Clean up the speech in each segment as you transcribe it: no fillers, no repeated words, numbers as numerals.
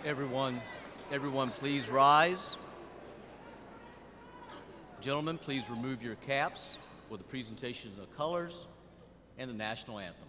Everyone, please rise. Gentlemen, please remove your caps for the presentation of the colors and the national anthem.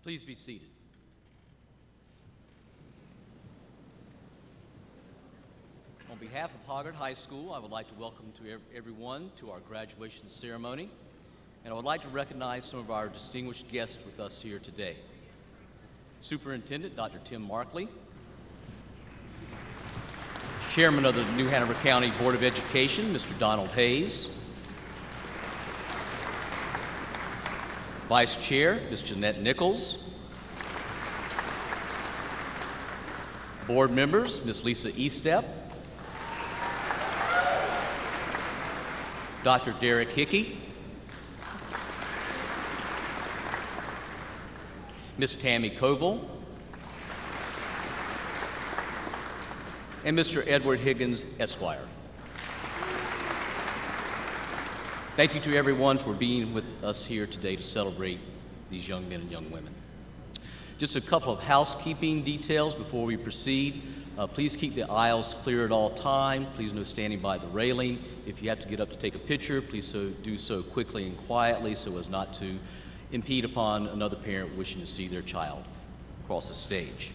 Please be seated. On behalf of Hoggard High School, I would like to welcome everyone to our graduation ceremony, and I would like to recognize some of our distinguished guests with us here today. Superintendent Dr. Tim Markley, Chairman of the New Hanover County Board of Education, Mr. Donald Hayes, Vice Chair, Ms. Jeanette Nichols, Board members, Ms. Lisa Estep, Dr. Derek Hickey, Ms. Tammy Koval, and Mr. Edward Higgins, Esquire. Thank you to everyone for being with us here today to celebrate these young men and young women. Just a couple of housekeeping details before we proceed. Please keep the aisles clear at all time. Please no standing by the railing. If you have to get up to take a picture, please do so quickly and quietly so as not to impede upon another parent wishing to see their child across the stage.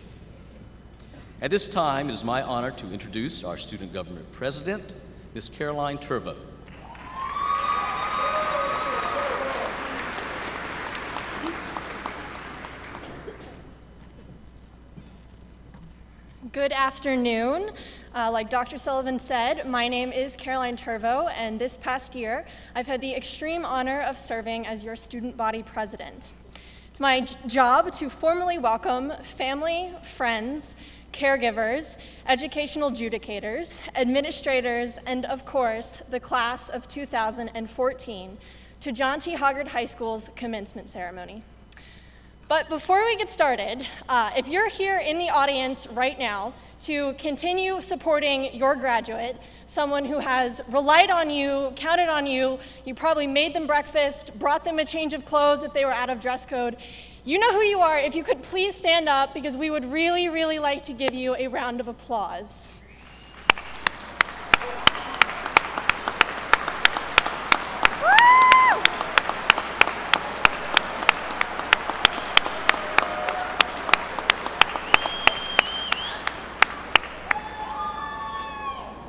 At this time, it is my honor to introduce our Student Government President, Ms. Caroline Turvo. Good afternoon. Like Dr. Sullivan said, my name is Caroline Turvo, and this past year, I've had the extreme honor of serving as your student body president. It's my job to formally welcome family, friends, caregivers, educational adjudicators, administrators, and of course, the class of 2014 to John T. Hoggard High School's commencement ceremony. But before we get started, if you're here in the audience right now to continue supporting your graduate, someone who has relied on you, counted on you, you probably made them breakfast, brought them a change of clothes if they were out of dress code, you know who you are. If you could please stand up, because we would really, really like to give you a round of applause.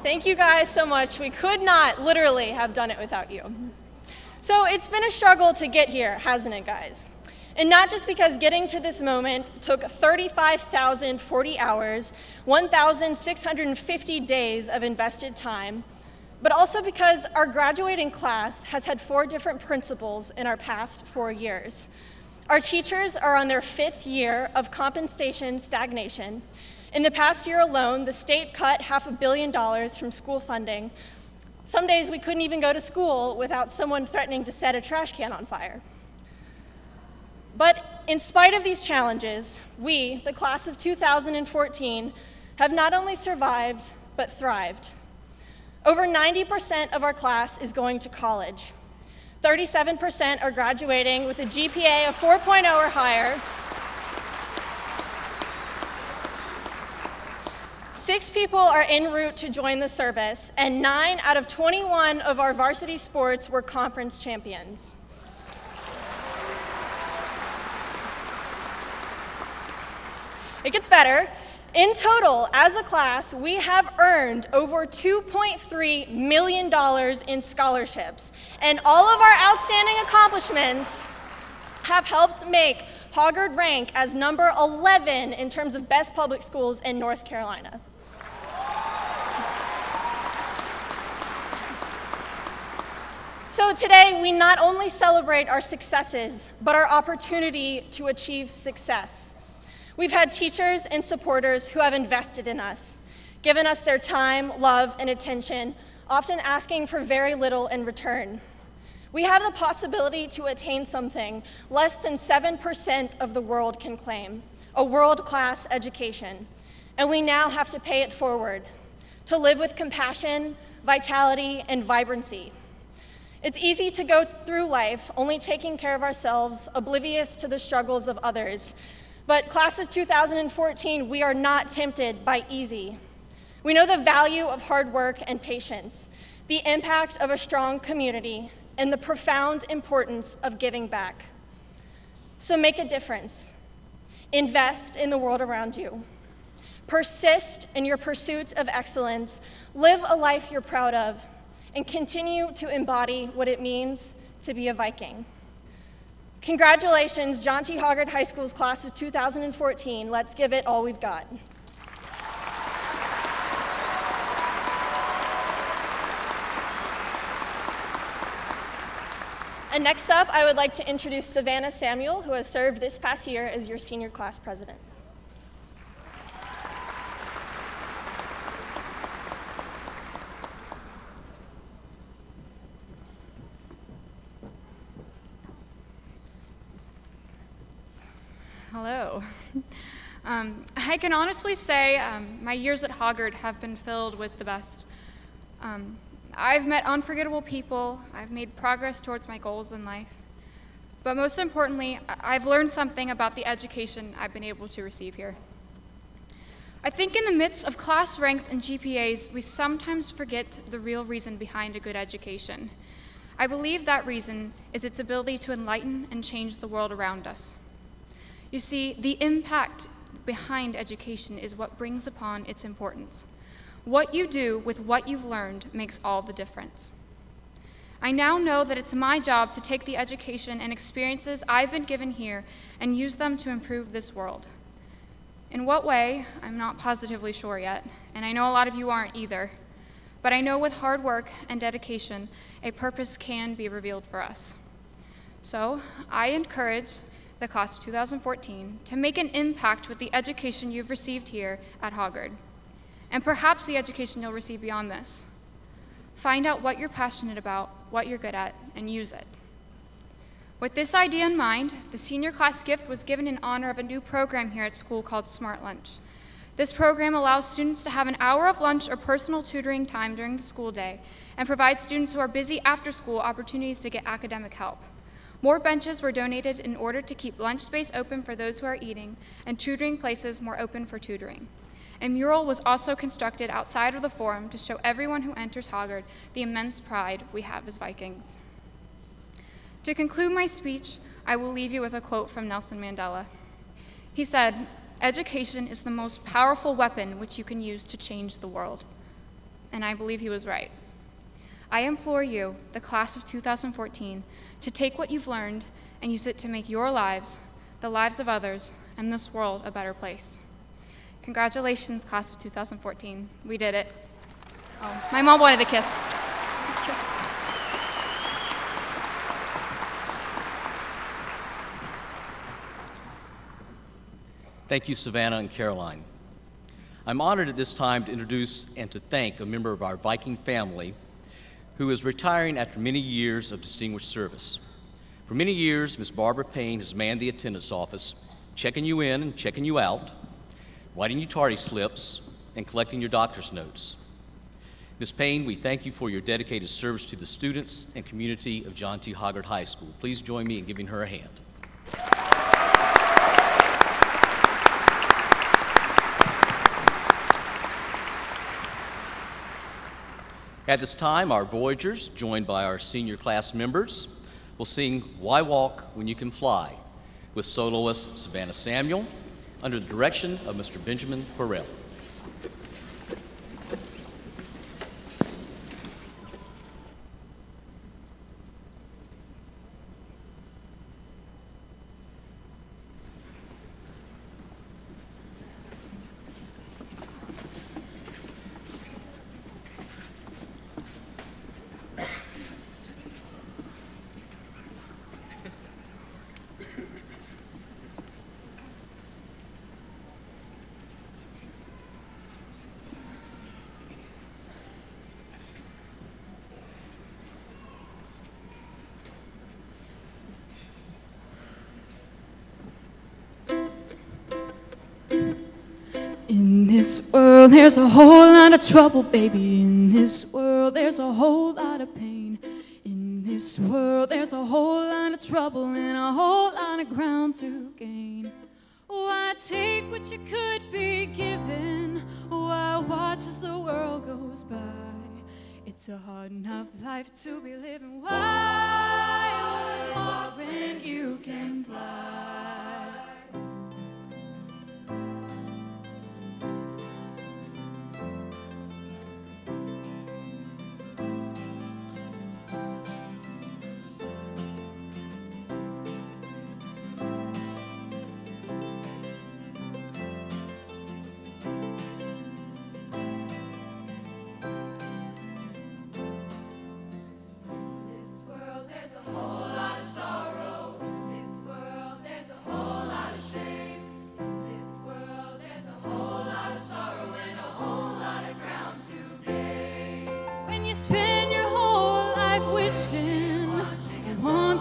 Thank you guys so much. We could not literally have done it without you. So it's been a struggle to get here, hasn't it, guys? And not just because getting to this moment took 35,040 hours, 1,650 days of invested time, but also because our graduating class has had 4 different principals in our past 4 years. Our teachers are on their 5th year of compensation stagnation. In the past year alone, the state cut $500 million from school funding. Some days we couldn't even go to school without someone threatening to set a trash can on fire. But in spite of these challenges, we, the class of 2014, have not only survived, but thrived. Over 90% of our class is going to college. 37% are graduating with a GPA of 4.0 or higher. 6 people are en route to join the service, and 9 out of 21 of our varsity sports were conference champions. It gets better. In total, as a class, we have earned over $2.3 million in scholarships, and all of our outstanding accomplishments have helped make Hoggard rank as number 11 in terms of best public schools in North Carolina. So today, we not only celebrate our successes, but our opportunity to achieve success. We've had teachers and supporters who have invested in us, given us their time, love, and attention, often asking for very little in return. We have the possibility to attain something less than 7% of the world can claim, a world-class education. And we now have to pay it forward, to live with compassion, vitality, and vibrancy. It's easy to go through life only taking care of ourselves, oblivious to the struggles of others. But class of 2014, we are not tempted by easy. We know the value of hard work and patience, the impact of a strong community, and the profound importance of giving back. So make a difference. Invest in the world around you. Persist in your pursuit of excellence. Live a life you're proud of, and continue to embody what it means to be a Viking. Congratulations, John T. Hoggard High School's class of 2014. Let's give it all we've got. And next up, I would like to introduce Savannah Samuel, who has served this past year as your senior class president. Hello. I can honestly say my years at Hoggard have been filled with the best. I've met unforgettable people, I've made progress towards my goals in life, but most importantly, I've learned something about the education I've been able to receive here. I think in the midst of class ranks and GPAs, we sometimes forget the real reason behind a good education. I believe that reason is its ability to enlighten and change the world around us. You see, the impact behind education is what brings upon its importance. What you do with what you've learned makes all the difference. I now know that it's my job to take the education and experiences I've been given here and use them to improve this world. In what way, I'm not positively sure yet, and I know a lot of you aren't either, but I know with hard work and dedication, a purpose can be revealed for us. So, I encourage the class of 2014 to make an impact with the education you've received here at Hoggard, and perhaps the education you'll receive beyond this. Find out what you're passionate about, what you're good at, and use it. With this idea in mind, the senior class gift was given in honor of a new program here at school called Smart Lunch. This program allows students to have an hour of lunch or personal tutoring time during the school day and provides students who are busy after school opportunities to get academic help. More benches were donated in order to keep lunch space open for those who are eating and tutoring places more open for tutoring. A mural was also constructed outside of the forum to show everyone who enters Hoggard the immense pride we have as Vikings. To conclude my speech, I will leave you with a quote from Nelson Mandela. He said, "Education is the most powerful weapon which you can use to change the world." And I believe he was right. I implore you, the class of 2014, to take what you've learned and use it to make your lives, the lives of others, and this world a better place. Congratulations, class of 2014. We did it. Oh, my mom wanted a kiss. Thank you, Savannah and Caroline. I'm honored at this time to introduce and to thank a member of our Viking family who is retiring after many years of distinguished service. For many years, Ms. Barbara Payne has manned the attendance office, checking you in and checking you out, writing you tardy slips, and collecting your doctor's notes. Ms. Payne, we thank you for your dedicated service to the students and community of John T. Hoggard High School. Please join me in giving her a hand. At this time, our Voyagers, joined by our senior class members, will sing "Why Walk When You Can Fly" with soloist Savannah Samuel under the direction of Mr. Benjamin Burrell. In this world there's a whole lot of trouble, baby. In this world there's a whole lot of pain. In this world there's a whole lot of trouble and a whole lot of ground to gain. Why take what you could be given? Why watch as the world goes by? It's a hard enough life to be living. Why walk when you can fly?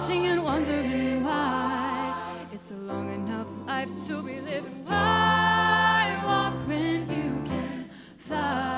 And wondering why it's a long enough life to be living. Why walk when you can fly?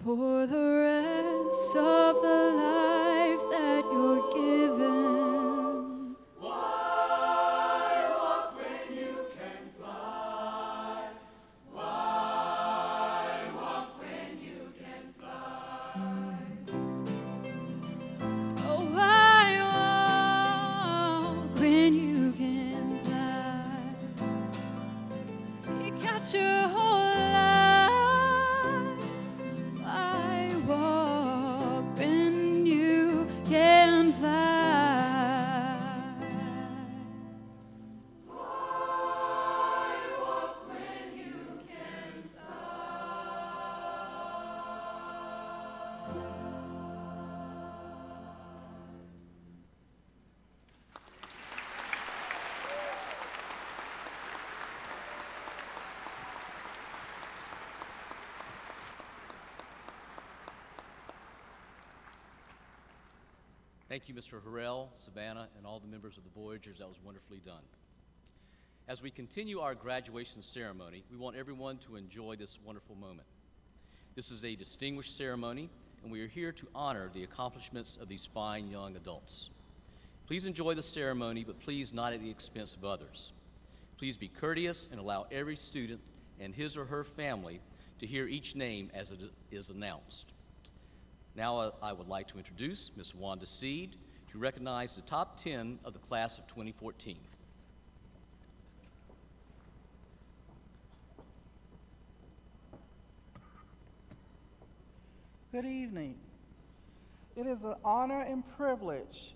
For the rest of the life that you're given, why walk Thank you, Mr. Harrell, Savannah, and all the members of the Voyagers. That was wonderfully done. As we continue our graduation ceremony, we want everyone to enjoy this wonderful moment. This is a distinguished ceremony, and we are here to honor the accomplishments of these fine young adults. Please enjoy the ceremony, but please not at the expense of others. Please be courteous and allow every student and his or her family to hear each name as it is announced. Now I would like to introduce Ms. Wanda Seed to recognize the top 10 of the class of 2014. Good evening. It is an honor and privilege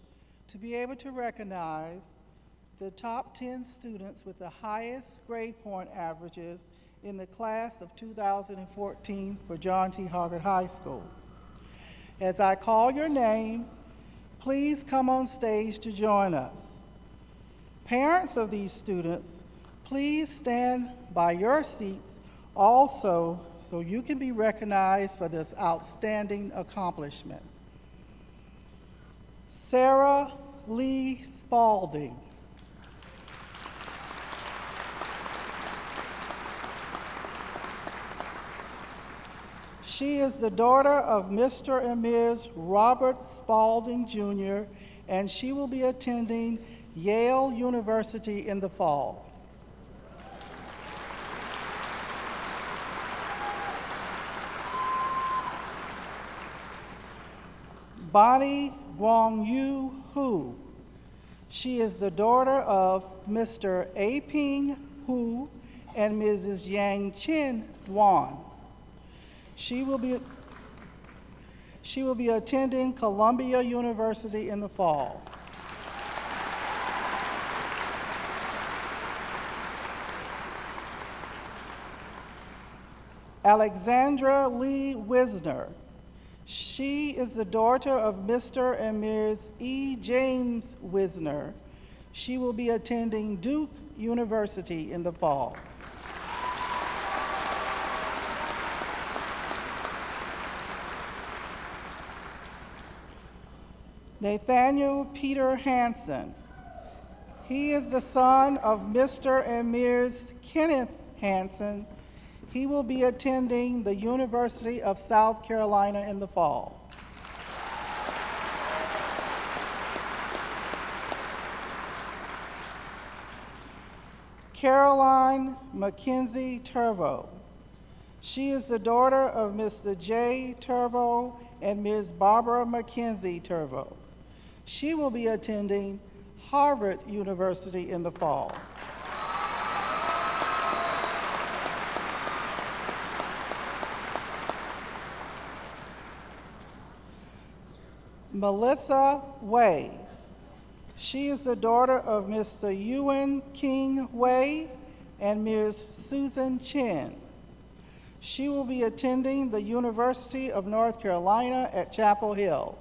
to be able to recognize the top 10 students with the highest grade point averages in the class of 2014 for John T. Hoggard High School. As I call your name, please come on stage to join us. Parents of these students, please stand by your seats also so you can be recognized for this outstanding accomplishment. Sarah Lee Spalding. She is the daughter of Mr. and Ms. Robert Spalding, Jr., and she will be attending Yale University in the fall. Bonnie Wong-Yu Hu. She is the daughter of Mr. A-Ping Hu and Mrs. Yang Chen Wan. She will be attending Columbia University in the fall. Alexandra Lee Wisner. She is the daughter of Mr. and Ms. E. James Wisner. She will be attending Duke University in the fall. Nathaniel Peter Hansen. He is the son of Mr. and Ms. Kenneth Hansen. He will be attending the University of South Carolina in the fall. Caroline Mackenzie Turvo. She is the daughter of Mr. J. Turvo and Ms. Barbara Mackenzie Turvo. She will be attending Harvard University in the fall. Melissa Wei. She is the daughter of Mr. Ewan King Wei and Ms. Susan Chen. She will be attending the University of North Carolina at Chapel Hill.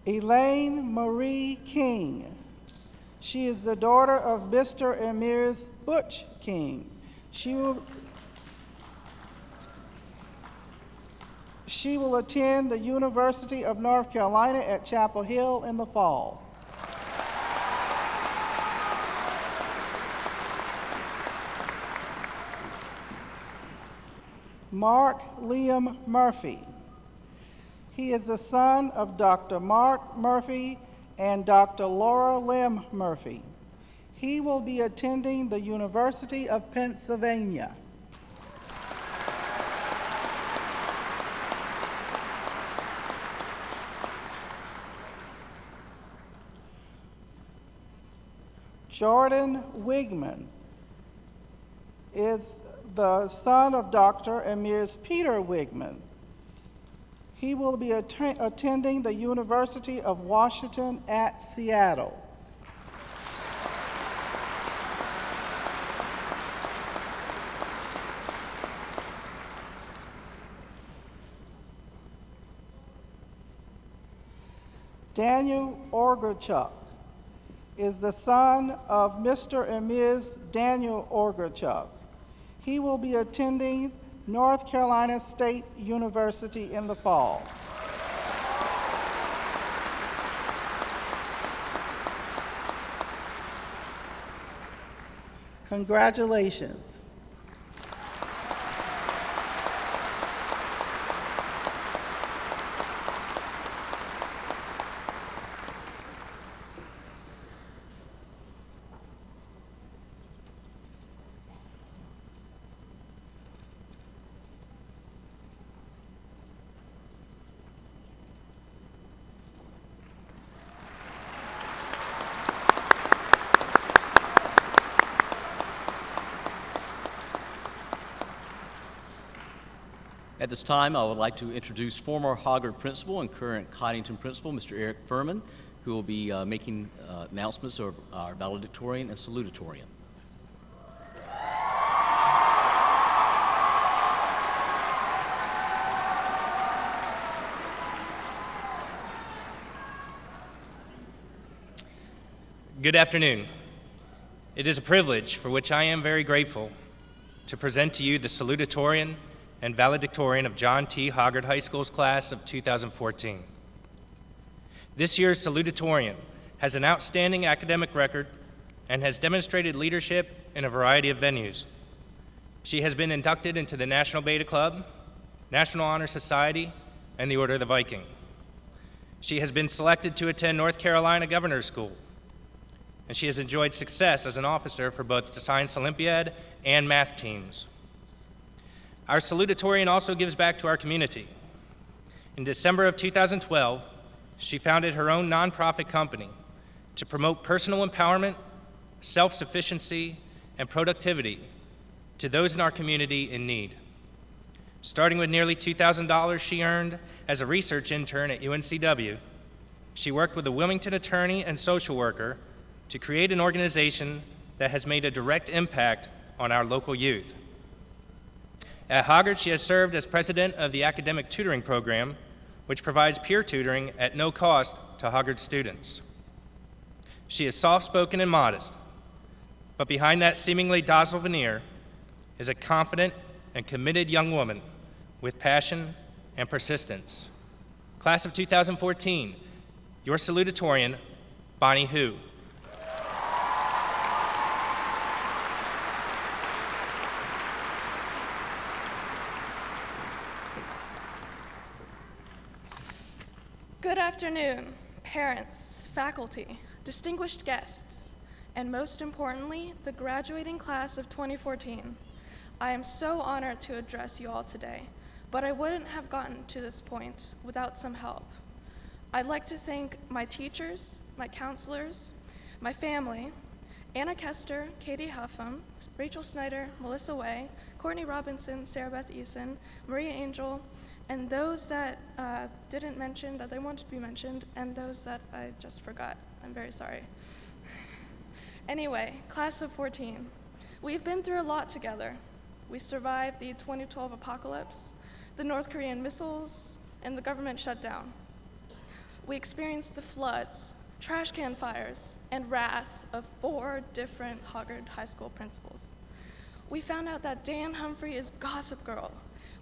Elaine Marie King. She is the daughter of Mr. and Ms. Butch King. She will attend the University of North Carolina at Chapel Hill in the fall. Mark Liam Murphy. He is the son of Dr. Mark Murphy and Dr. Laura Lim Murphy. He will be attending the University of Pennsylvania. Jordan Wigman is the son of Dr. and Ms. Peter Wigman. He will be attending the University of Washington at Seattle. Daniel Orgerchuk is the son of Mr. and Ms. Daniel Orgerchuk. He will be attending North Carolina State University in the fall. Congratulations. At this time, I would like to introduce former Hoggard principal and current Coddington principal, Mr. Eric Furman, who will be making announcements of our valedictorian and salutatorian. Good afternoon. It is a privilege, for which I am very grateful, to present to you the salutatorian and valedictorian of John T. Hoggard High School's class of 2014. This year's salutatorian has an outstanding academic record and has demonstrated leadership in a variety of venues. She has been inducted into the National Beta Club, National Honor Society, and the Order of the Viking. She has been selected to attend North Carolina Governor's School, and she has enjoyed success as an officer for both the Science Olympiad and math teams. Our salutatorian also gives back to our community. In December of 2012, she founded her own nonprofit company to promote personal empowerment, self-sufficiency, and productivity to those in our community in need. Starting with nearly $2,000 she earned as a research intern at UNCW, she worked with a Wilmington attorney and social worker to create an organization that has made a direct impact on our local youth. At Hoggard, she has served as president of the academic tutoring program, which provides peer tutoring at no cost to Hoggard students. She is soft-spoken and modest, but behind that seemingly docile veneer is a confident and committed young woman with passion and persistence. Class of 2014, your salutatorian, Bonnie Hu. Good afternoon, parents, faculty, distinguished guests, and most importantly, the graduating class of 2014. I am so honored to address you all today, but I wouldn't have gotten to this point without some help. I'd like to thank my teachers, my counselors, my family, Anna Kester, Katie Huffam, Rachel Snyder, Melissa Way, Courtney Robinson, Sarah Beth Eason, Maria Angel, and those that didn't mention that they wanted to be mentioned, and those that I just forgot. I'm very sorry. Anyway, class of 14. We've been through a lot together. We survived the 2012 apocalypse, the North Korean missiles, and the government shutdown. We experienced the floods, trash can fires, and wrath of 4 different Hoggard High School principals. We found out that Dan Humphrey is Gossip Girl,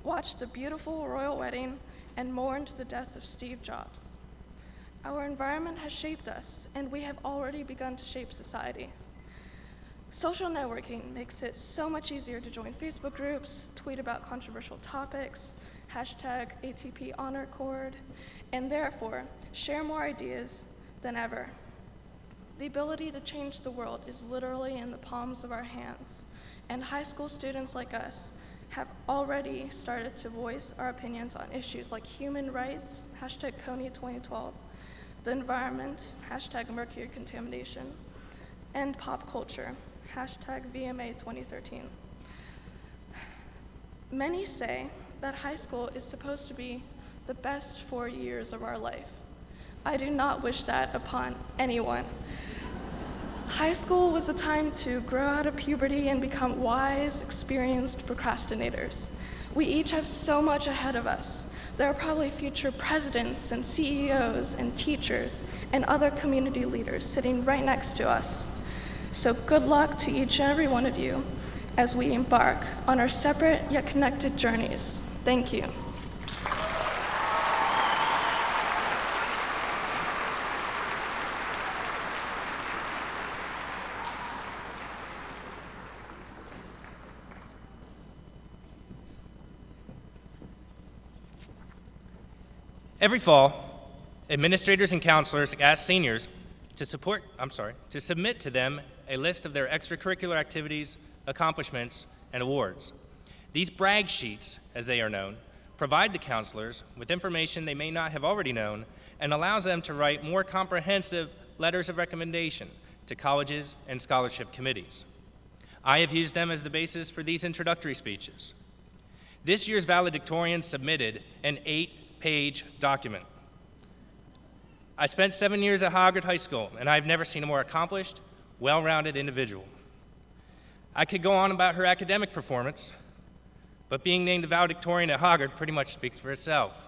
watched the beautiful royal wedding, and mourned the deaths of Steve Jobs. Our environment has shaped us, and we have already begun to shape society. Social networking makes it so much easier to join Facebook groups, tweet about controversial topics, hashtag ATP Honor Cord, and therefore share more ideas than ever. The ability to change the world is literally in the palms of our hands, and high school students like us have already started to voice our opinions on issues like human rights, hashtag Coney 2012, the environment, hashtag mercury contamination, and pop culture, hashtag VMA 2013. Many say that high school is supposed to be the best 4 years of our life. I do not wish that upon anyone. High school was the time to grow out of puberty and become wise, experienced procrastinators. We each have so much ahead of us. There are probably future presidents and CEOs and teachers and other community leaders sitting right next to us. So good luck to each and every one of you, as we embark on our separate yet connected journeys. Thank you. Every fall, administrators and counselors ask seniors to submit to them a list of their extracurricular activities, accomplishments, and awards. These brag sheets, as they are known, provide the counselors with information they may not have already known and allows them to write more comprehensive letters of recommendation to colleges and scholarship committees. I have used them as the basis for these introductory speeches. This year's valedictorian submitted an 8-page document. I spent 7 years at Hoggard High School, and I've never seen a more accomplished, well-rounded individual. I could go on about her academic performance, but being named a valedictorian at Hoggard pretty much speaks for itself.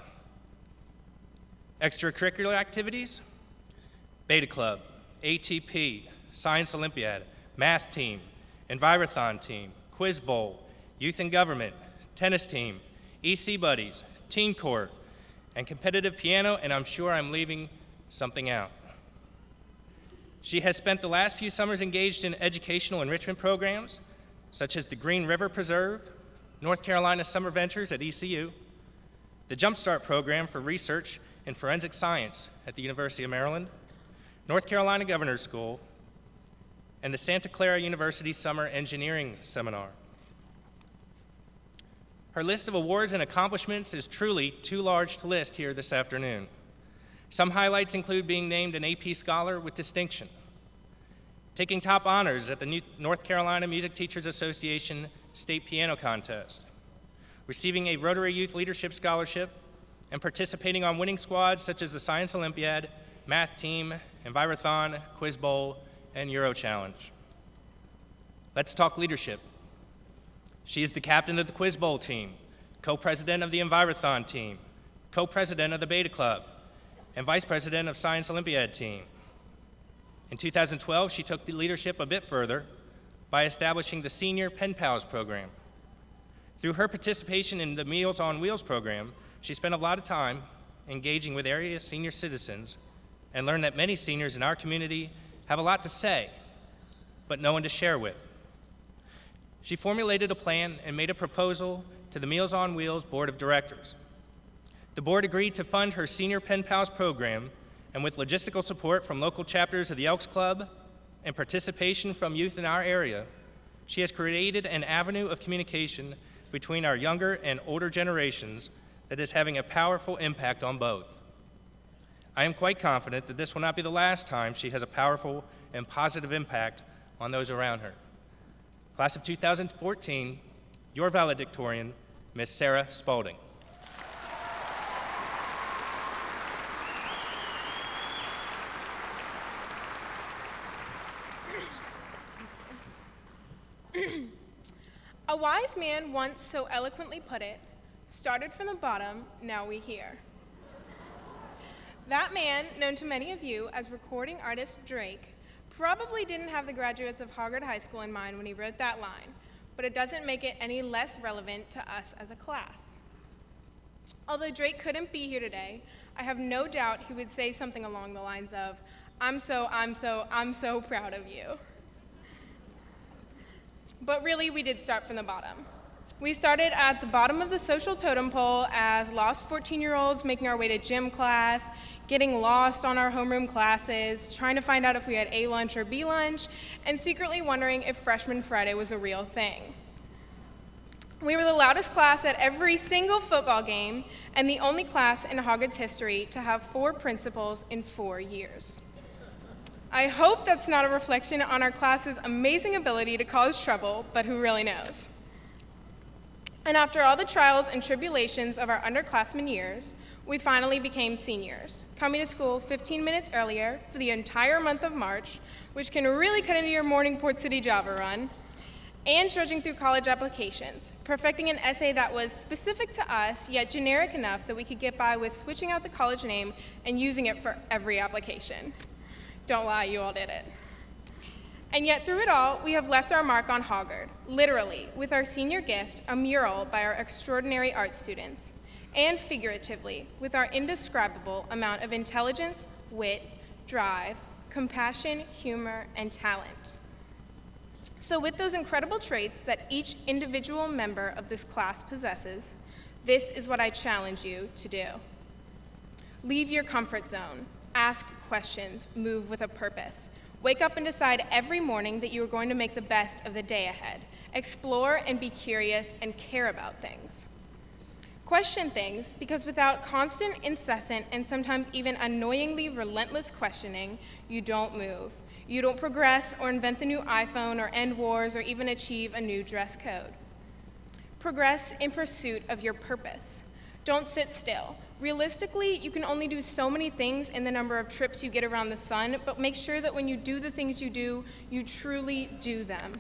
Extracurricular activities: Beta Club, ATP, Science Olympiad, Math Team, Envirothon Team, Quiz Bowl, Youth in Government, Tennis Team, EC Buddies, Teen Court, and competitive piano, and I'm sure I'm leaving something out. She has spent the last few summers engaged in educational enrichment programs, such as the Green River Preserve, North Carolina Summer Ventures at ECU, the Jumpstart Program for Research in Forensic Science at the University of Maryland, North Carolina Governor's School, and the Santa Clara University Summer Engineering Seminar. Her list of awards and accomplishments is truly too large to list here this afternoon. Some highlights include being named an AP Scholar with distinction, taking top honors at the North Carolina Music Teachers Association State Piano Contest, receiving a Rotary Youth Leadership Scholarship, and participating on winning squads such as the Science Olympiad, Math Team, Envirothon, Quiz Bowl, and Euro Challenge. Let's talk leadership. She is the captain of the Quiz Bowl team, co-president of the Envirothon team, co-president of the Beta Club, and vice president of Science Olympiad team. In 2012, she took the leadership a bit further by establishing the Senior Pen Pals program. Through her participation in the Meals on Wheels program, she spent a lot of time engaging with area senior citizens and learned that many seniors in our community have a lot to say, but no one to share with. She formulated a plan and made a proposal to the Meals on Wheels Board of Directors. The board agreed to fund her Senior Pen Pals program, and with logistical support from local chapters of the Elks Club and participation from youth in our area, she has created an avenue of communication between our younger and older generations that is having a powerful impact on both. I am quite confident that this will not be the last time she has a powerful and positive impact on those around her. Class of 2014, your valedictorian, Miss Sarah Spaulding. A wise man once so eloquently put it, started from the bottom, now we here. That man, known to many of you as recording artist Drake, probably didn't have the graduates of Hoggard High School in mind when he wrote that line, but it doesn't make it any less relevant to us as a class. Although Drake couldn't be here today, I have no doubt he would say something along the lines of, I'm so proud of you. But really, we did start from the bottom. We started at the bottom of the social totem pole as lost 14-year-olds making our way to gym class, getting lost on our homeroom classes, trying to find out if we had A lunch or B lunch, and secretly wondering if Freshman Friday was a real thing. We were the loudest class at every single football game, and the only class in Hoggard's history to have 4 principals in 4 years. I hope that's not a reflection on our class's amazing ability to cause trouble, but who really knows? And after all the trials and tribulations of our underclassmen years, we finally became seniors, coming to school 15 minutes earlier for the entire month of March, which can really cut into your morning Port City Java run, and trudging through college applications, perfecting an essay that was specific to us, yet generic enough that we could get by with switching out the college name and using it for every application. Don't lie, you all did it. And yet through it all, we have left our mark on Hoggard, literally, with our senior gift, a mural by our extraordinary art students, and figuratively, with our indescribable amount of intelligence, wit, drive, compassion, humor, and talent. So with those incredible traits that each individual member of this class possesses, this is what I challenge you to do. Leave your comfort zone, ask questions, move with a purpose. Wake up and decide every morning that you are going to make the best of the day ahead. Explore and be curious and care about things. Question things, because without constant, incessant, and sometimes even annoyingly relentless questioning, you don't move. You don't progress or invent the new iPhone or end wars or even achieve a new dress code. Progress in pursuit of your purpose. Don't sit still. Realistically, you can only do so many things in the number of trips you get around the sun, but make sure that when you do the things you do, you truly do them.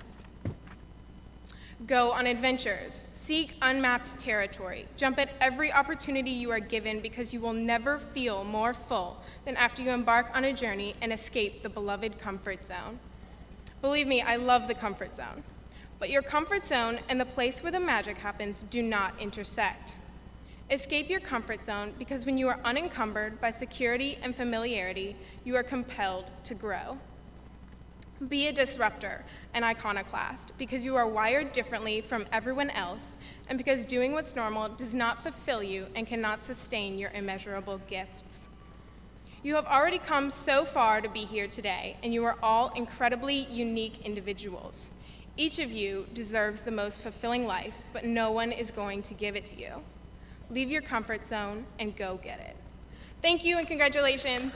Go on adventures. Seek unmapped territory. Jump at every opportunity you are given, because you will never feel more full than after you embark on a journey and escape the beloved comfort zone. Believe me, I love the comfort zone. But your comfort zone and the place where the magic happens do not intersect. Escape your comfort zone, because when you are unencumbered by security and familiarity, you are compelled to grow. Be a disruptor, an iconoclast, because you are wired differently from everyone else, and because doing what's normal does not fulfill you and cannot sustain your immeasurable gifts. You have already come so far to be here today, and you are all incredibly unique individuals. Each of you deserves the most fulfilling life, but no one is going to give it to you. Leave your comfort zone and go get it. Thank you and congratulations.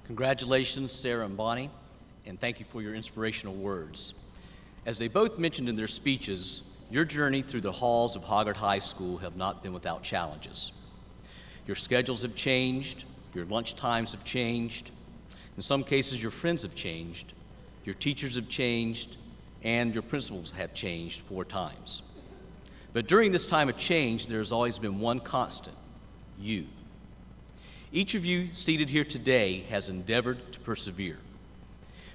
Congratulations, Sarah and Bonnie, and thank you for your inspirational words. As they both mentioned in their speeches, your journey through the halls of Hoggard High School have not been without challenges. Your schedules have changed, your lunch times have changed, in some cases your friends have changed, your teachers have changed, and your principals have changed 4 times. But during this time of change, there has always been one constant: you. Each of you seated here today has endeavored to persevere.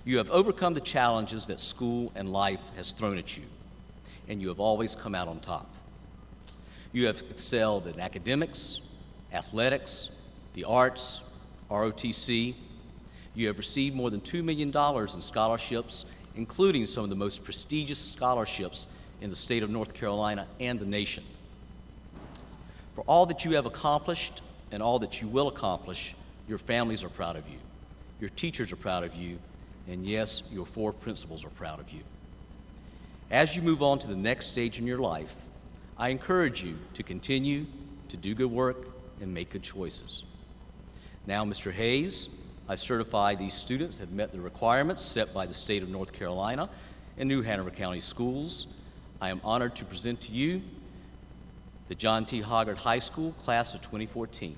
You have overcome the challenges that school and life has thrown at you, and you have always come out on top. You have excelled in academics, athletics, the arts, ROTC. You have received more than $2 million in scholarships, including some of the most prestigious scholarships in the state of North Carolina and the nation. For all that you have accomplished and all that you will accomplish, your families are proud of you, your teachers are proud of you, and yes, your 4 principals are proud of you. As you move on to the next stage in your life, I encourage you to continue to do good work and make good choices. Now, Mr. Hayes, I certify these students have met the requirements set by the state of North Carolina and New Hanover County Schools. I am honored to present to you the John T. Hoggard High School Class of 2014.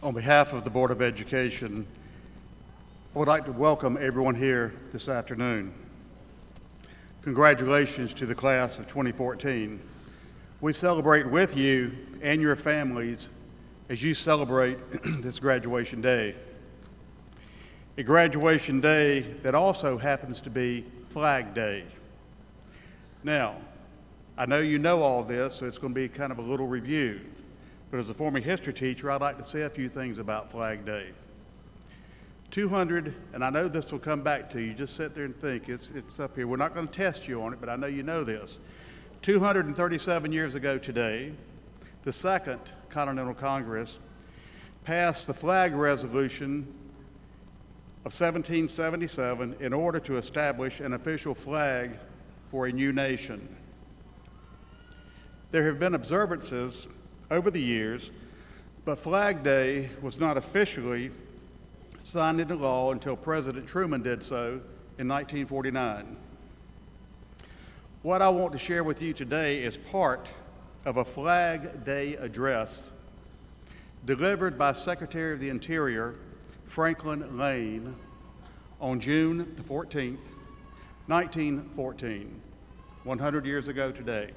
On behalf of the Board of Education, I would like to welcome everyone here this afternoon. Congratulations to the class of 2014. We celebrate with you and your families as you celebrate this graduation day. A graduation day that also happens to be Flag Day. Now, I know you know all this, so it's going to be kind of a little review. But as a former history teacher, I'd like to say a few things about Flag Day. 200, and I know this will come back to you, just sit there and think, it's up here. We're not going to test you on it, but I know you know this. 237 years ago today, the Second Continental Congress passed the Flag Resolution of 1777 in order to establish an official flag for a new nation. There have been observances over the years, but Flag Day was not officially signed into law until President Truman did so in 1949. What I want to share with you today is part of a Flag Day address delivered by Secretary of the Interior Franklin Lane on June the 14th, 1914, 100 years ago today.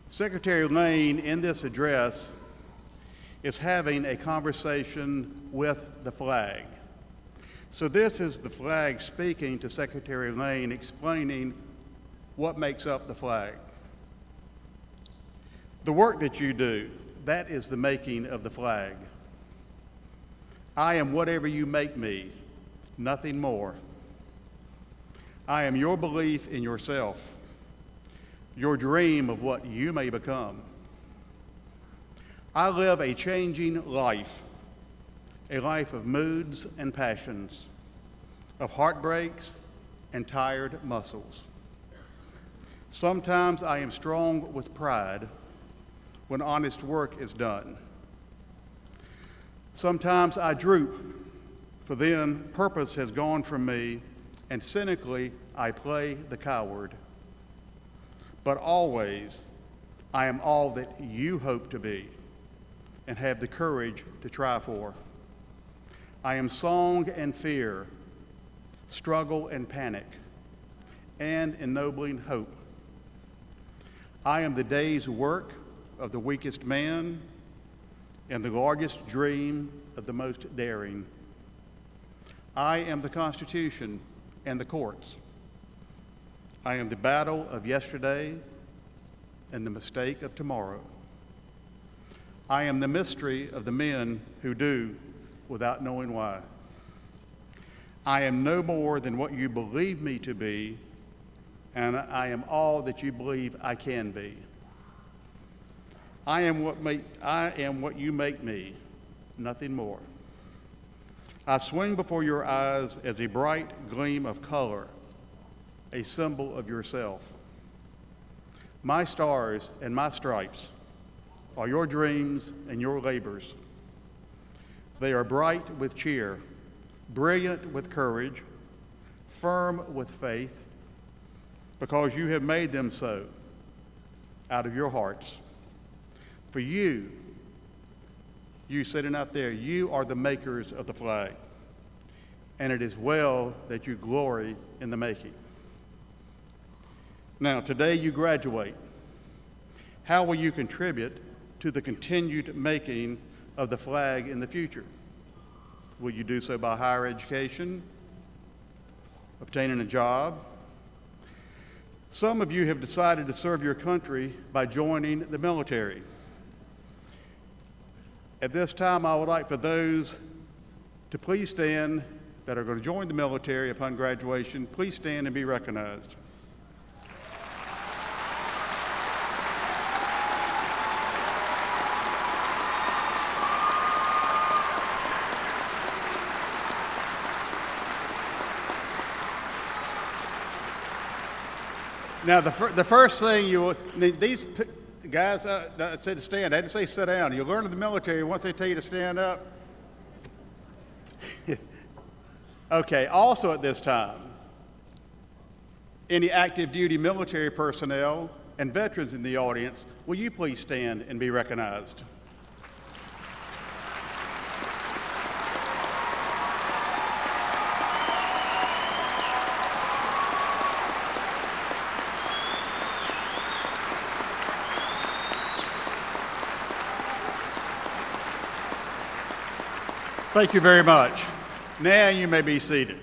Secretary Lane, in this address, is having a conversation with the flag. So this is the flag speaking to Secretary Lane, explaining what makes up the flag. The work that you do, that is the making of the flag. I am whatever you make me, nothing more. I am your belief in yourself, your dream of what you may become. I live a changing life, a life of moods and passions, of heartbreaks and tired muscles. Sometimes I am strong with pride when honest work is done. Sometimes I droop, for then purpose has gone from me, and cynically I play the coward. But always I am all that you hope to be and have the courage to try for. I am song and fear, struggle and panic, and ennobling hope. I am the day's work of the weakest man and the largest dream of the most daring. I am the Constitution and the courts. I am the battle of yesterday and the mistake of tomorrow. I am the mystery of the men who do without knowing why. I am no more than what you believe me to be, and I am all that you believe I can be. I am what you make me, nothing more. I swing before your eyes as a bright gleam of color, a symbol of yourself. My stars and my stripes are your dreams and your labors. They are bright with cheer, brilliant with courage, firm with faith, because you have made them so out of your hearts. For you sitting out there, you are the makers of the flag, and it is well that you glory in the making. Now, today you graduate. How will you contribute to the continued making of the flag in the future? Will you do so by higher education, obtaining a job? Some of you have decided to serve your country by joining the military. At this time, I would like for those to please stand that are going to join the military upon graduation. Please stand and be recognized. Now, the first thing you will need, these guys said to stand. I didn't say sit down. You learn in the military, once they tell you to stand up. Okay, also at this time, any active duty military personnel and veterans in the audience, will you please stand and be recognized? Thank you very much. Now you may be seated.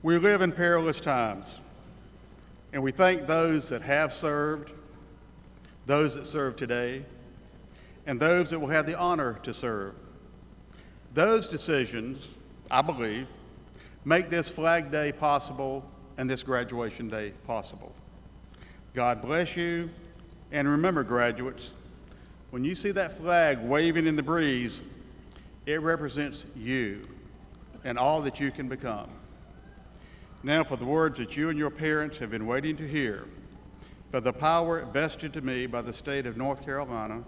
We live in perilous times, and we thank those that have served, those that serve today, and those that will have the honor to serve. Those decisions, I believe, make this Flag Day possible and this graduation day possible. God bless you, and remember, graduates, when you see that flag waving in the breeze, it represents you and all that you can become. Now for the words that you and your parents have been waiting to hear. By the power vested to me by the state of North Carolina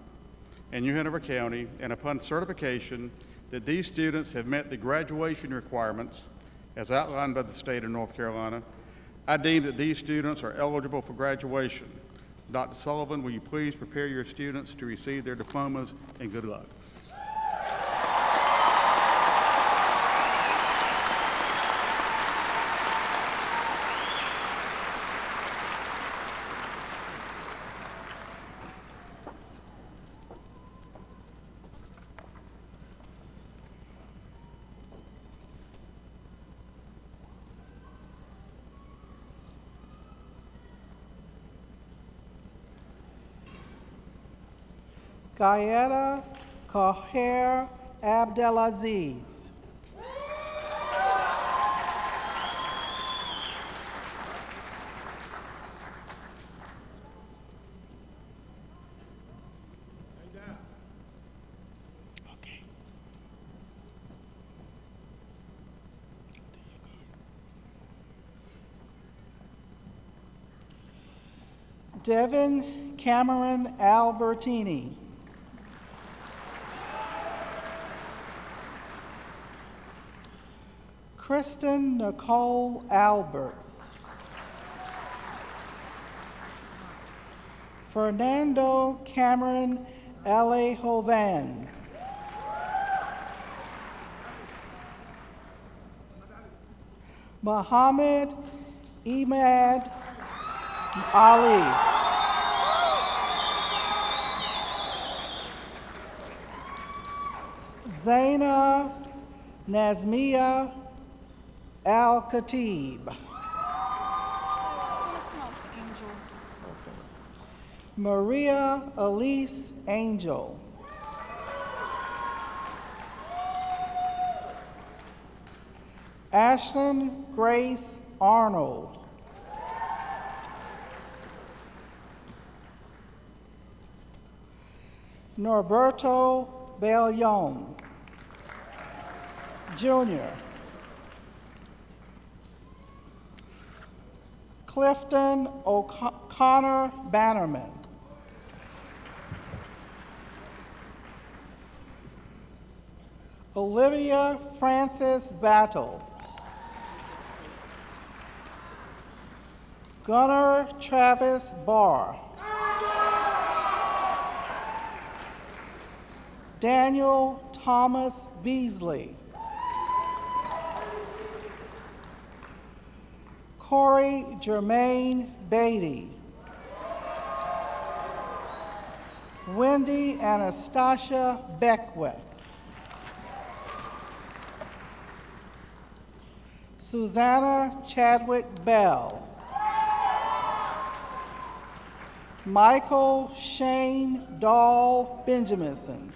and New Hanover County, and upon certification that these students have met the graduation requirements as outlined by the state of North Carolina, I deem that these students are eligible for graduation. Dr. Sullivan, will you please prepare your students to receive their diplomas, and good luck. Gayeta Koher Abdelaziz. Devin Cameron Albertini. Kristen Nicole Alberts. Fernando Cameron Alejovan. Muhammad Imad Ali. Zaina Nazmia Al-Khatib. Maria Elise Angel. Ashlyn Grace Arnold. Norberto Bellion, Jr. Clifton O'Connor Bannerman. Olivia Francis Battle. Gunnar Travis Barr. Daniel Thomas Beasley. Corey Jermaine Beatty. Wendy Anastasia Beckwith. Susanna Chadwick Bell. Michael Shane Dahl Benjaminson.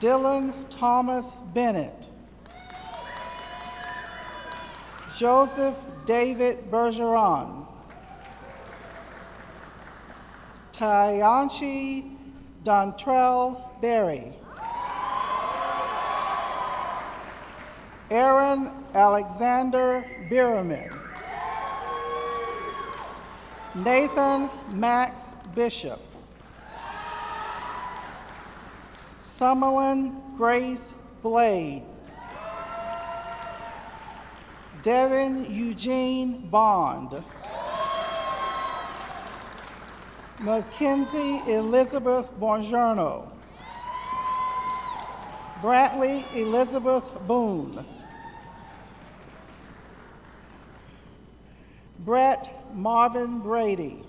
Dylan Thomas Bennett. Joseph David Bergeron. Tyanchi Dontrell Berry. Aaron Alexander Bierman. Nathan Max Bishop. Summerlin Grace Blades. Devin Eugene Bond. Mackenzie Elizabeth Bongiorno. Brantley Elizabeth Boone. Brett Marvin Brady.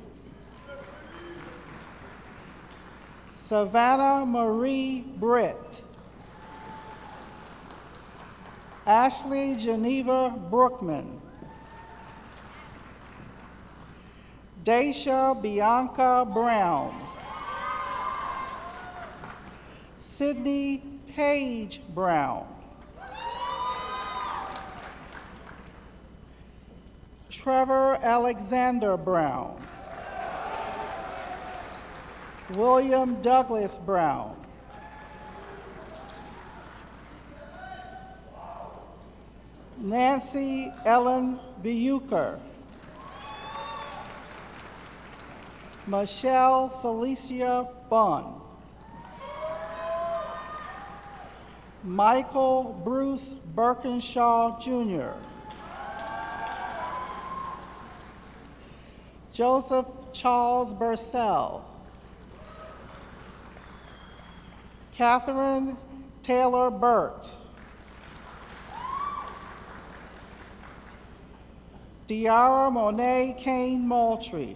Savannah Marie Britt. Ashley Geneva Brookman. Daisha Bianca Brown. Sydney Paige Brown. Trevor Alexander Brown. William Douglas Brown. Nancy Ellen Bucher. Michelle Felicia Bunn. Michael Bruce Birkinshaw Jr. Joseph Charles Bursell, Catherine Taylor Burt, Diara Monet Kane Moultrie,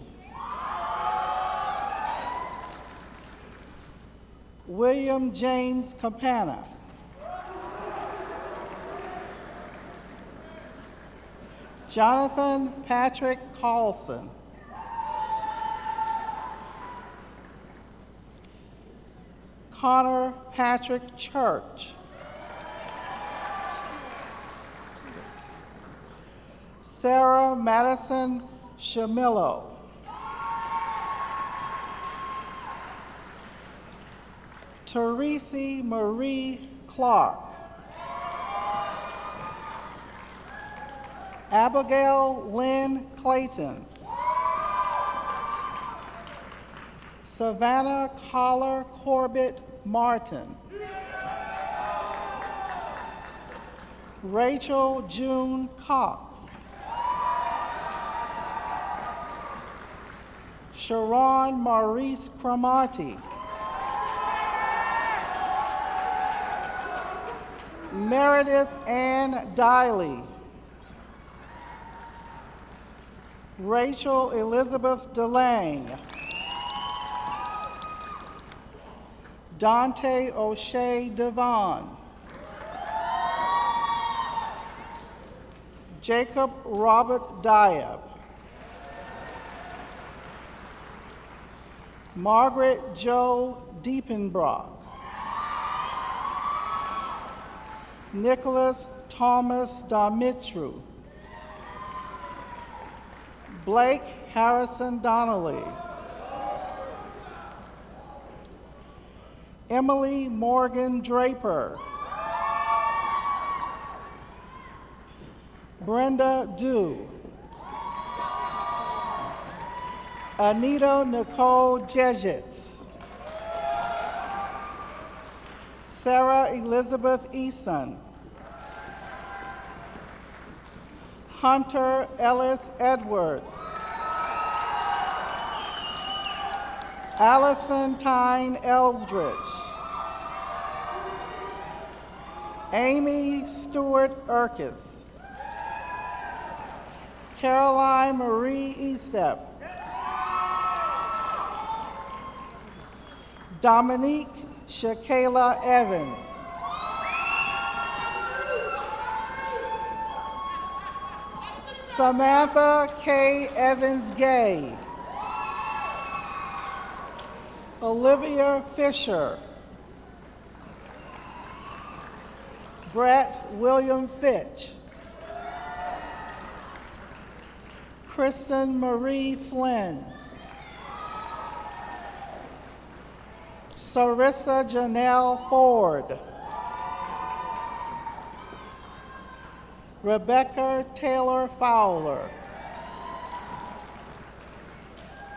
William James Campana, Jonathan Patrick Carlson, Connor Patrick Church, Sarah Madison Shamillo, Teresi Marie Clark, Abigail Lynn Clayton, Savannah Collar Corbett Martin, Rachel June Cox, Sharon Maurice Cromartie, Meredith Ann Diley, Rachel Elizabeth DeLange, Dante O'Shea Devon, Jacob Robert Diab, Margaret Jo Diepenbrock, Nicholas Thomas Damitru, Blake Harrison Donnelly, Emily Morgan Draper, Brenda Dew, Anita Nicole Jejitz, Sarah Elizabeth Eason, Hunter Ellis Edwards, Allison Tyne Eldridge, Amy Stewart Urkis, Caroline Marie Estep, Dominique Shakayla Evans, Samantha K. Evans Gay, Olivia Fisher, Brett William Fitch, Kristen Marie Flynn, Sarissa Janelle Ford, Rebecca Taylor Fowler,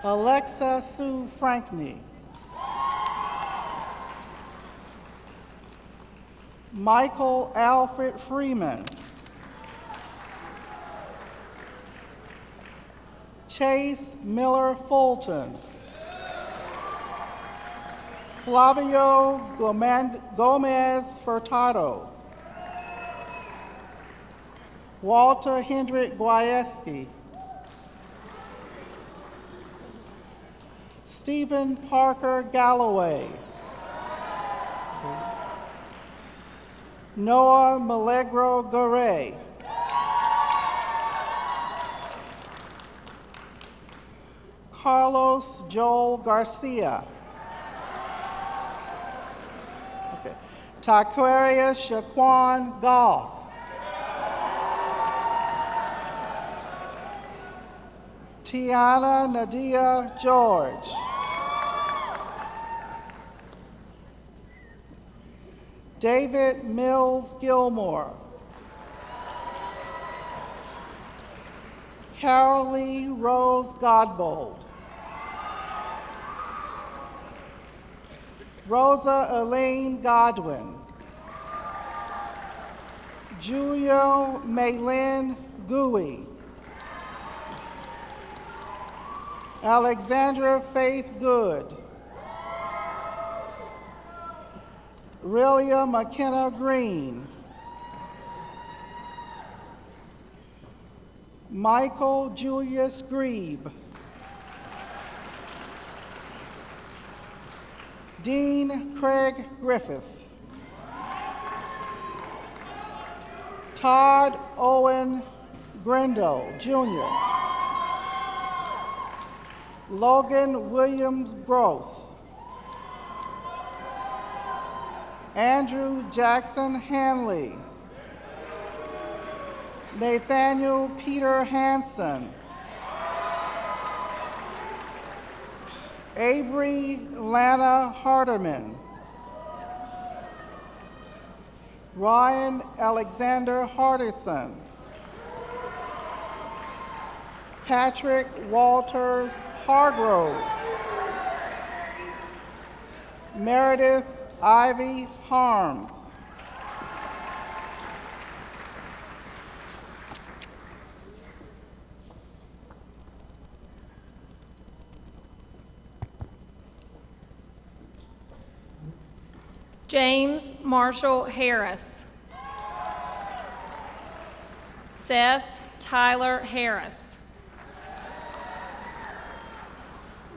Alexa Sue Frankney, Michael Alfred Freeman, Chase Miller Fulton, Flavio Gomez Furtado, Walter Hendrick Guayeski, Stephen Parker Galloway, Noah Milagro Garay, Carlos Joel Garcia, Taquaria Shaquan Goss, Tiana Nadia George, David Mills Gilmore, Carol Lee Rose Godbold, Rosa Elaine Godwin, Julio Maylin Gui, Alexandra Faith Good. Relia McKenna Green. Michael Julius Grebe. Dean Craig Griffith. Todd Owen Grindle, Jr. Logan Williams Gross. Andrew Jackson Hanley. Nathaniel Peter Hansen. Avery Lana Harderman. Ryan Alexander Hardison. Patrick Walters Hargrove. Meredith Ivy Harms. James Marshall Harris. Seth Tyler Harris.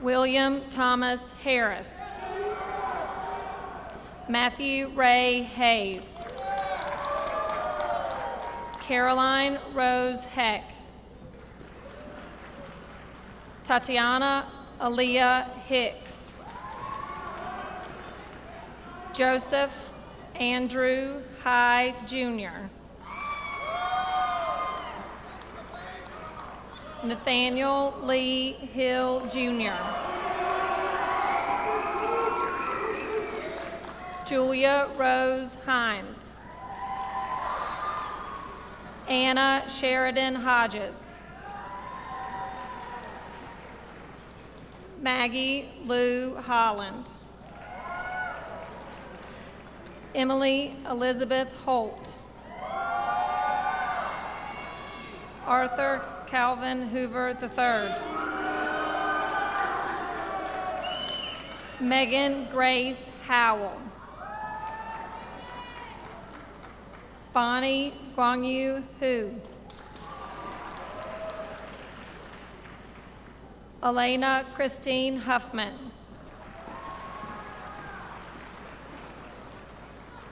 William Thomas Harris. Matthew Ray Hayes. Caroline Rose Heck. Tatiana Aaliyah Hicks. Joseph Andrew High, Jr. Nathaniel Lee Hill, Jr. Julia Rose Hines. Anna Sheridan Hodges. Maggie Lou Holland. Emily Elizabeth Holt. Arthur Calvin Hoover III. Megan Grace Howell. Bonnie Guangyu Hu. Elena Christine Huffman.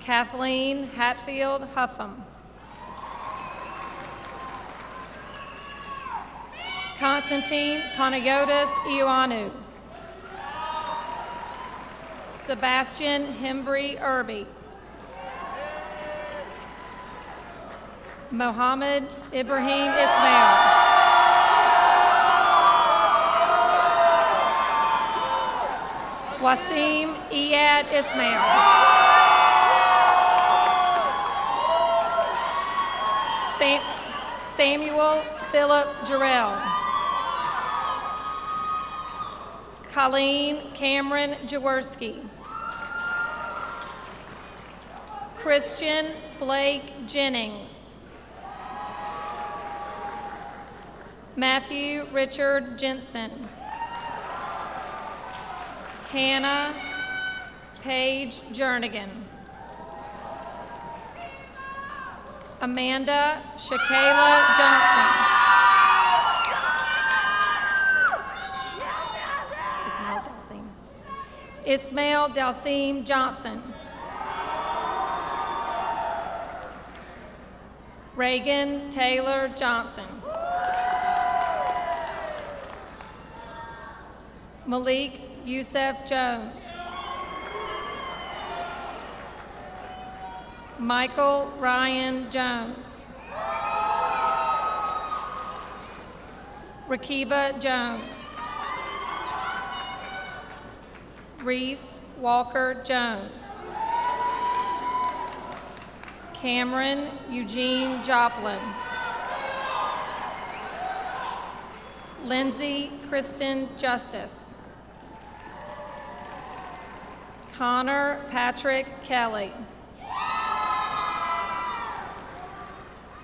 Kathleen Hatfield Huffam. Constantine Panayotis Ioannou. Sebastian Hembry Irby. Mohammed Ibrahim Ismail. Wasim Iyad Ismail. Samuel Philip Jarrell. Colleen Cameron Jaworski. Christian Blake Jennings. Matthew Richard Jensen. Hannah Paige Jernigan. Amanda Shakayla Johnson. Ismail Dalsim Johnson. Reagan Taylor Johnson. Malik Youssef Jones. Michael Ryan Jones. Rakiba Jones. Reese Walker Jones. Cameron Eugene Joplin. Lindsay Kristen Justice. Connor Patrick Kelly.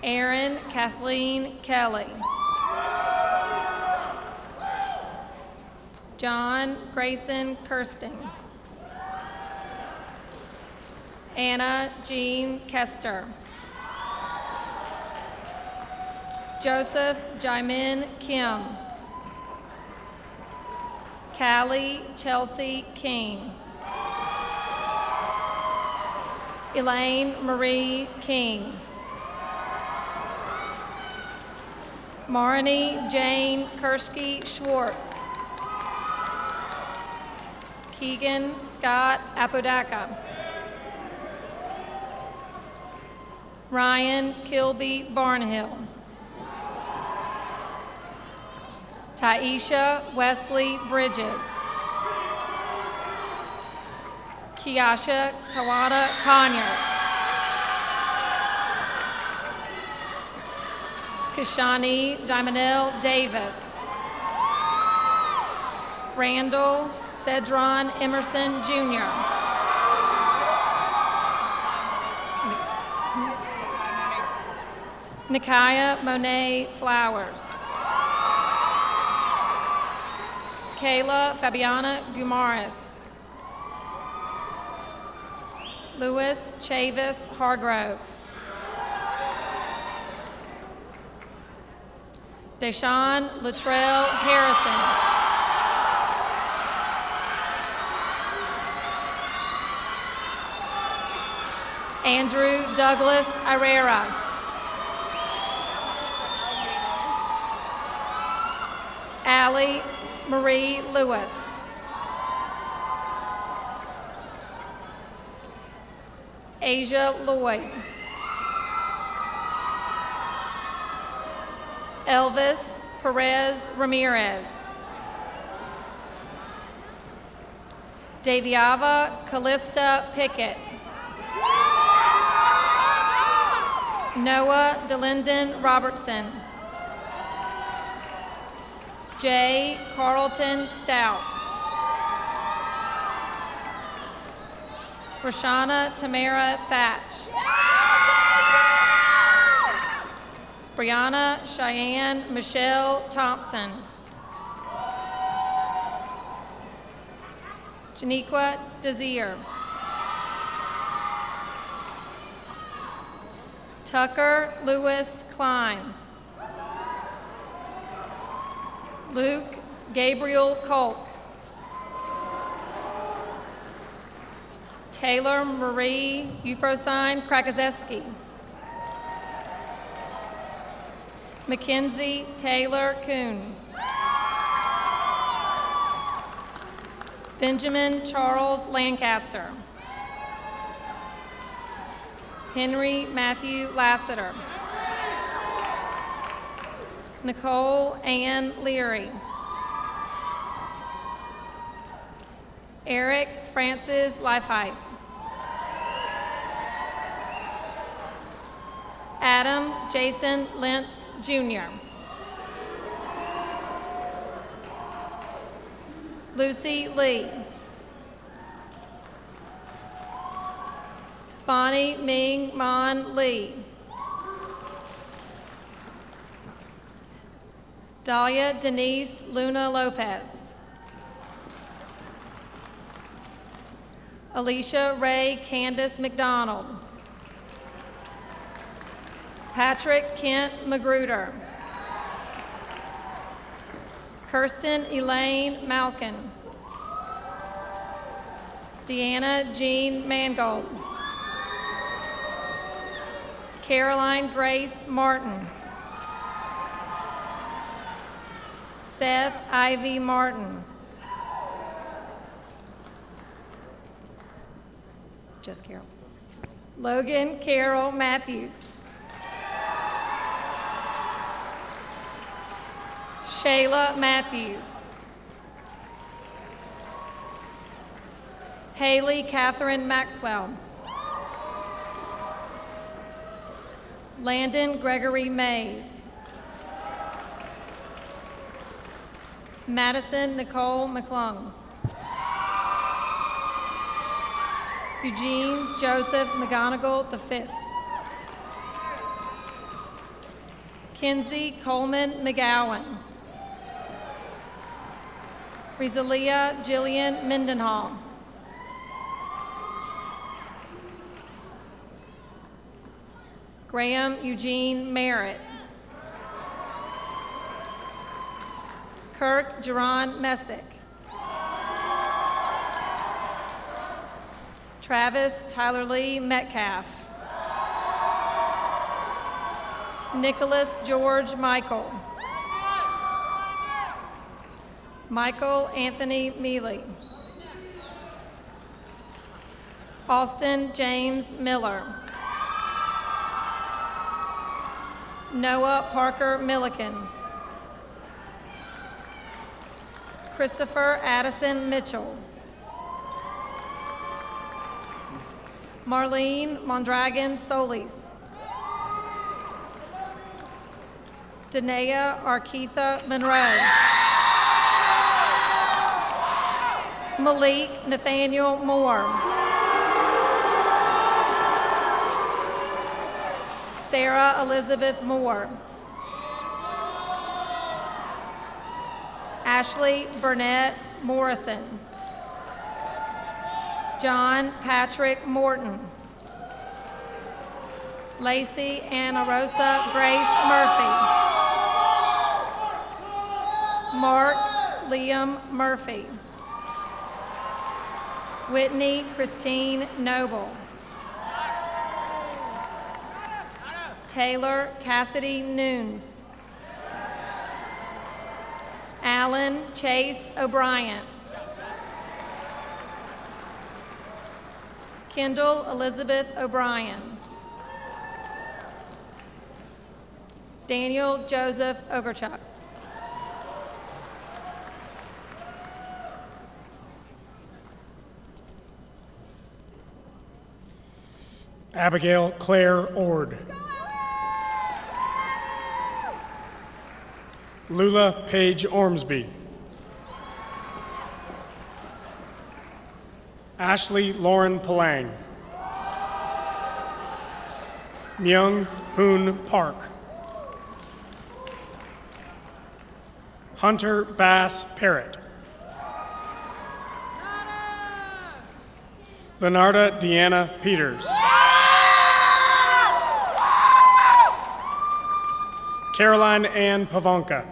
Aaron Kathleen Kelly. John Grayson Kirsting. Anna Jean Kester. Joseph Jimin Kim. Callie Chelsea King. Elaine Marie King. Marnie Jane Kershke Schwartz. Keegan Scott Apodaca. Ryan Kilby Barnhill. Taisha Wesley Bridges. Kiasha Tawada Conyers. Kishani Dimonell Davis. Randall Cedron Emerson Jr. Nikaya Monet Flowers. Kayla Fabiana Gumaris. Louis Chavis Hargrove. Deshaun Latrell Harrison. Andrew Douglas Herrera. Allie Marie Lewis. Asia Lloyd. Elvis Perez Ramirez. Daviava Callista Pickett. Noah DeLinden Robertson. Jay Carlton Stout. Rashana Tamara Thatch. Brianna Cheyenne Michelle Thompson. Janiqua Desir. Tucker Lewis Klein. Luke Gabriel Kolk. Taylor Marie Euphrosine Krakazeski. Mackenzie Taylor Kuhn. Benjamin Charles Lancaster. Henry Matthew Lassiter. Nicole Ann Leary. Eric Francis Lifehite. Adam Jason Lentz Jr. Lucy Lee. Bonnie Ming Mon Lee. Dahlia Denise Luna Lopez. Alicia Ray Candace McDonald. Patrick Kent Magruder. Kirsten Elaine Malkin. Deanna Jean Mangold. Caroline Grace Martin. Seth Ivy Martin. Just Carol. Logan Carol Matthews. Shayla Matthews. Haley Catherine Maxwell. Landon Gregory Mays. Madison Nicole McClung. Eugene Joseph McGonigal V. Kinsey Coleman McGowan. Rizalia Jillian Mendenhall. Graham Eugene Merritt. Kirk Jerron Messick. Travis Tyler Lee Metcalf. Nicholas George Michael. Michael Anthony Mealy. Austin James Miller. Noah Parker Milliken. Christopher Addison Mitchell. Marlene Mondragon Solis. Danae Arkitha Monroe. Malik Nathaniel Moore. Sarah Elizabeth Moore. Ashley Burnett Morrison. John Patrick Morton. Lacey Anna Rosa Grace Murphy. Mark Liam Murphy. Whitney Christine Noble. Taylor Cassidy Nunes. Alan Chase O'Brien. Kendall Elizabeth O'Brien. Daniel Joseph Ogerchuk. Abigail Claire Ord. Lula Paige Ormsby. Ashley Lauren Palang. Myung Hoon Park. Hunter Bass Parrott. Leonarda Deanna Peters. Caroline Ann Pavonka.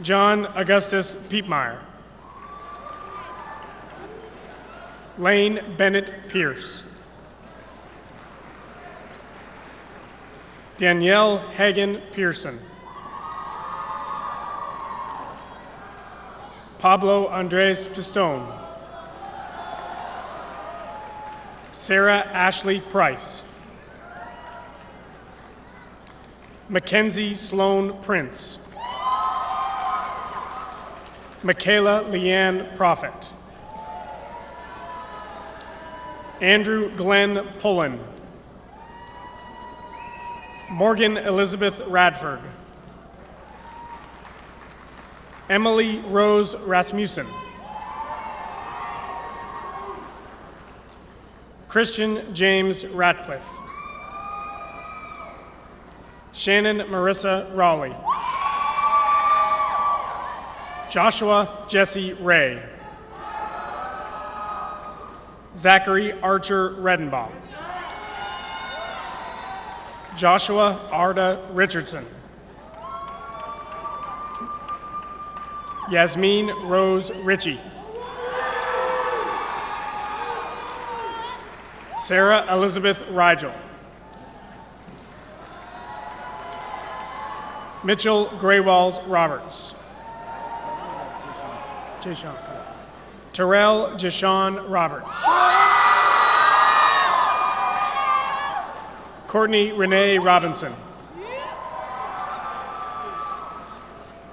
John Augustus Piepmeyer. Lane Bennett Pierce. Danielle Hagan Pearson. Pablo Andres Pistone. Sarah Ashley Price. Mackenzie Sloan Prince. Michaela Leanne Prophet. Andrew Glenn Pullen. Morgan Elizabeth Radford. Emily Rose Rasmussen. Christian James Ratcliffe. Shannon Marissa Raleigh. Joshua Jesse Ray. Zachary Archer Redenbaugh. Joshua Arda Richardson. Yasmin Rose Ritchie. Sarah Elizabeth Rigel. Mitchell Graywalls Roberts. Jashawn. Terrell Jashawn Roberts. Courtney Renee Robinson.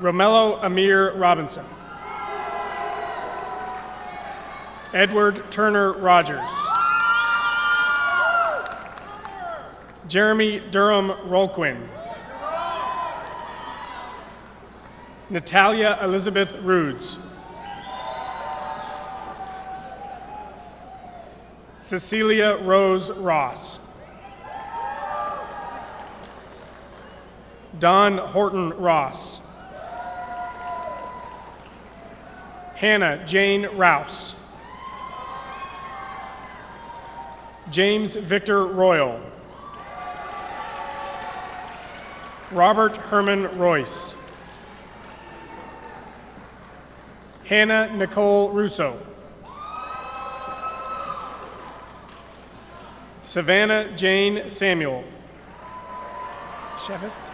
Romello Amir Robinson. Edward Turner Rogers. Jeremy Durham Rolquin. Natalia Elizabeth Roods. Cecilia Rose Ross. Don Horton Ross. Hannah Jane Rouse. James Victor Royal. Robert Herman Royce. Hannah Nicole Russo. Savannah Jane Samuel. Shevis?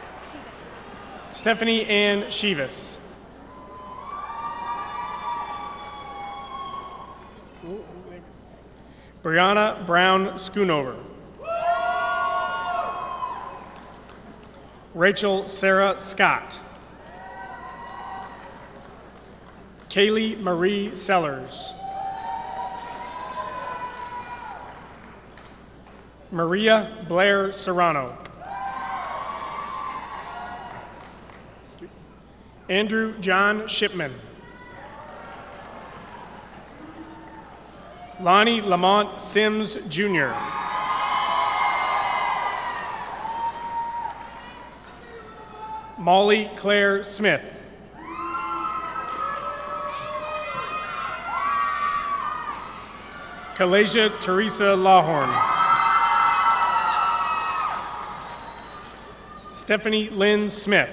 Stephanie Ann Shevis. Brianna Brown Schoonover. Rachel Sarah Scott. Kaylee Marie Sellers. Maria Blair Serrano. Andrew John Shipman. Lonnie Lamont Sims, Jr. Molly Claire Smith. Kalasia Teresa Lawhorn. Stephanie Lynn Smith.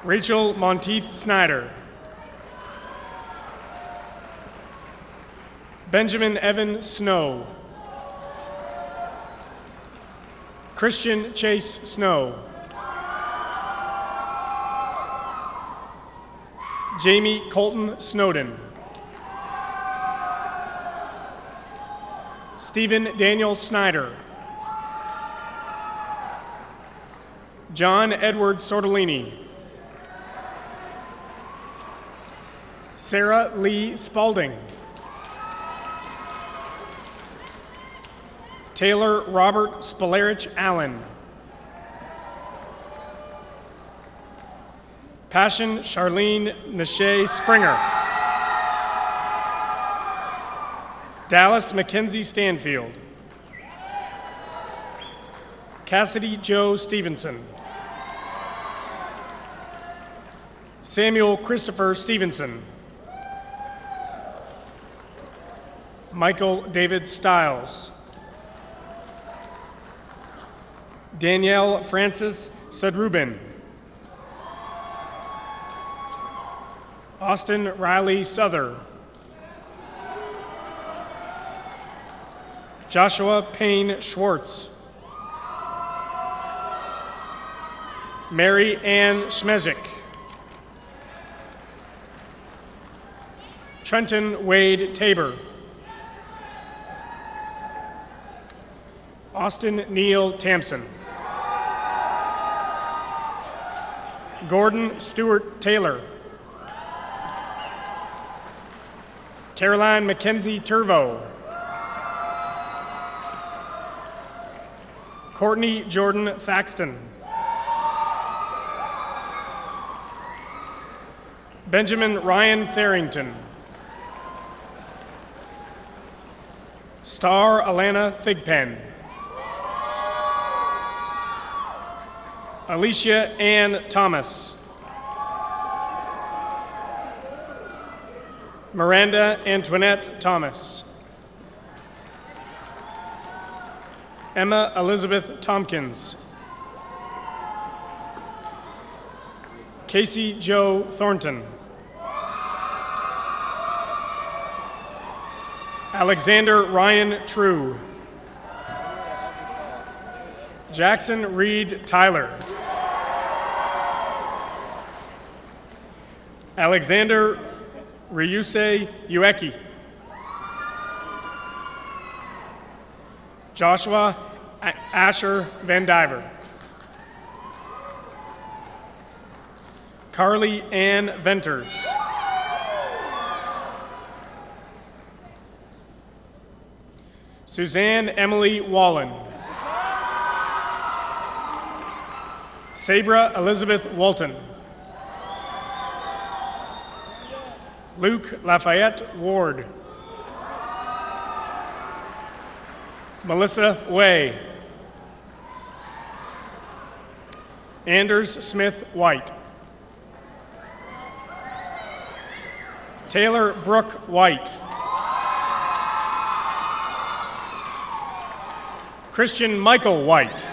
Rachel Monteith Snyder. Benjamin Evan Snow. Christian Chase Snow. Jamie Colton Snowden. Stephen Daniel Snyder. John Edward Sortolini. Sarah Lee Spalding. Taylor Robert Spolarich Allen. Passion Charlene Nashe Springer. Dallas Mackenzie Stanfield. Cassidy Joe Stevenson. Samuel Christopher Stevenson. Michael David Stiles. Danielle Francis Sudrubin. Austin Riley Souther. Joshua Payne Schwartz. Mary Ann Schmezik. Trenton Wade Tabor. Austin Neil Tampson. Gordon Stewart Taylor. Caroline Mackenzie Turvo. Courtney Jordan Thaxton. Benjamin Ryan Tharrington. Star Alana Thigpen. Alicia Ann Thomas. Miranda Antoinette Thomas. Emma Elizabeth Tompkins. Casey Joe Thornton. Alexander Ryan True. Jackson Reed Tyler. Alexander Ryusei Ueki. Joshua Asher Van Diver. Carly Ann Venters. Suzanne Emily Wallen. Sabra Elizabeth Walton. Luke Lafayette Ward. Melissa Way. Anders Smith White. Taylor Brooke White. Christian Michael White.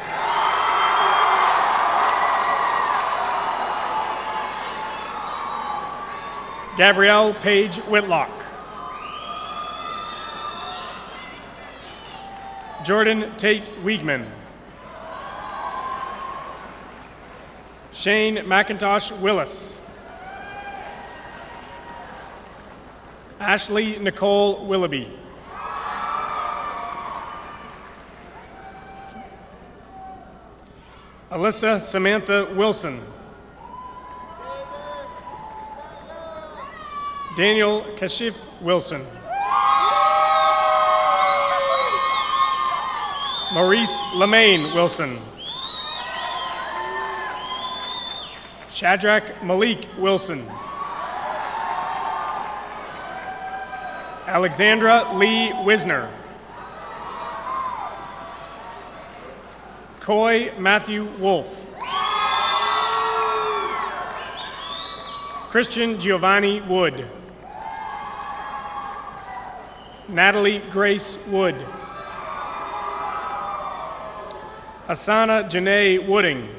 Gabrielle Page Whitlock. Jordan Tate Wiegman. Shane McIntosh Willis. Ashley Nicole Willoughby. Alyssa Samantha Wilson. Daniel Kashif Wilson. Maurice Lemaine Wilson. Shadrach Malik Wilson. Alexandra Lee Wisner. Coy Matthew Wolf. Christian Giovanni Wood. Natalie Grace Wood. Asana Janae Wooding.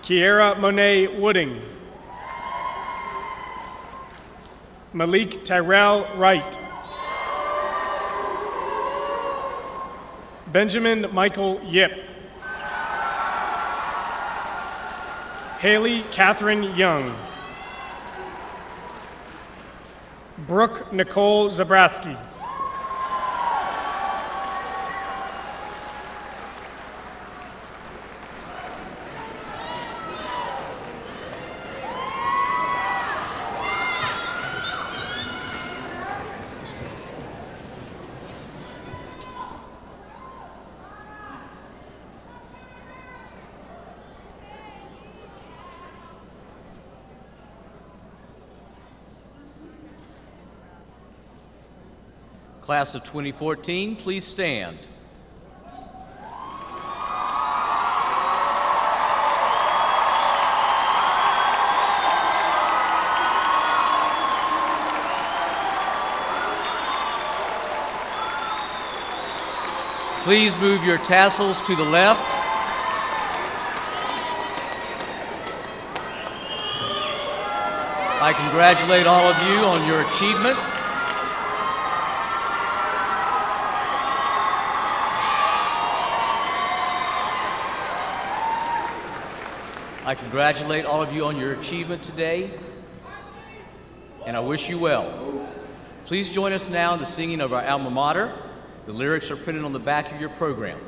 Kiera Monet Wooding. Malik Tyrell Wright. Benjamin Michael Yip. Haley Catherine Young. Brooke Nicole Zabrowski. Class of 2014, please stand. Please move your tassels to the left. I congratulate all of you on your achievement. I congratulate all of you on your achievement today, and I wish you well. Please join us now in the singing of our alma mater. The lyrics are printed on the back of your program.